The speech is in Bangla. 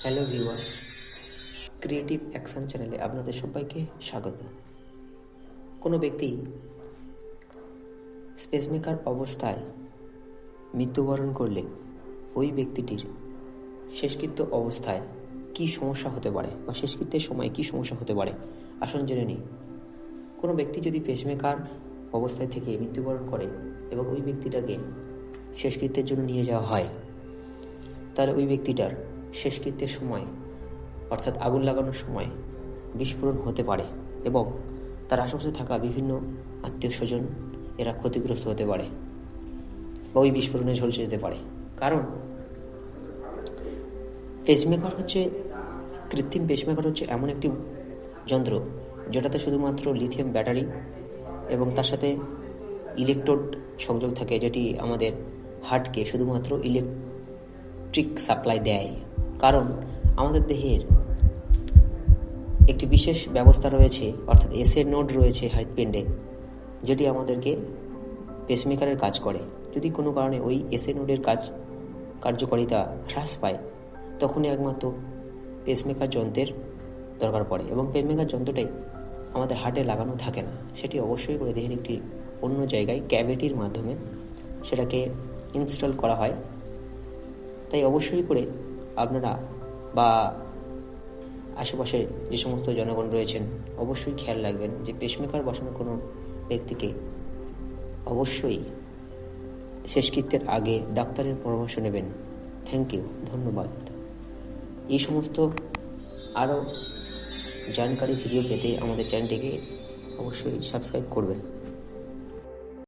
হ্যালো ভিউয়ার্স, ক্রিয়েটিভ অ্যাকশন চ্যানেলে আপনাদের সবাইকে স্বাগত। কোনো ব্যক্তি স্পেসমেকার অবস্থায় মৃত্যুবরণ করলে ওই ব্যক্তিটির শেষকৃত্য অবস্থায় কী সমস্যা হতে পারে বা শেষকৃত্যের সময় কী সমস্যা হতে পারে আসুন জেনে নিই। কোনো ব্যক্তি যদি পেসমেকার অবস্থায় থেকে মৃত্যুবরণ করে এবং ওই ব্যক্তিটাকে শেষকৃত্যের জন্য নিয়ে যাওয়া হয়, তাহলে ওই ব্যক্তিটার শেষকৃত্যের সময় অর্থাৎ আগুন লাগানোর সময় বিস্ফোরণ হতে পারে এবং তার আশেপাশে থাকা বিভিন্ন আত্মীয় স্বজন এরা ক্ষতিগ্রস্ত হতে পারে বা ওই বিস্ফোরণে ঝলসে যেতে পারে। কারণ কৃত্রিম পেসমেকার হচ্ছে এমন একটি যন্ত্র যেটাতে শুধুমাত্র লিথিয়াম ব্যাটারি এবং তার সাথে ইলেকট্রোড সংযোগ থাকে, যেটি আমাদের হার্টকে শুধুমাত্র ইলেকট্রিক সাপ্লাই দেয়। কারণ আমাদের দেহের একটি বিশেষ ব্যবস্থা রয়েছে, অর্থাৎ এসএ নোড রয়েছে হৃৎপিণ্ডে, যেটি আমাদেরকে পেসমেকারের কাজ করে। যদি কোনো কারণে ওই এসএ নোডের কার্যকারিতা হ্রাস পায়, তখনই একমাত্র পেসমেকার যন্ত্রের দরকার পড়ে এবং পেসমেকার যন্ত্রটাই আমাদের হার্টে লাগানো থাকে না, সেটি অবশ্যই করে দেহের একটি অন্য জায়গায় ক্যাভিটির মাধ্যমে সেটাকে ইনস্টল করা হয়। তাই অবশ্যই করে আপনারা বা আশেপাশে যে সমস্ত জনগণ রয়েছেন অবশ্যই খেয়াল রাখবেন যে পেসমেকার বসানো কোনো ব্যক্তিকে অবশ্যই শেষকৃত্যের আগে ডাক্তারের পরামর্শ নেবেন। থ্যাংক ইউ, ধন্যবাদ। এই সমস্ত আরও জানকারি ভিডিও পেতে আমাদের চ্যানেলটিকে অবশ্যই সাবস্ক্রাইব করবেন।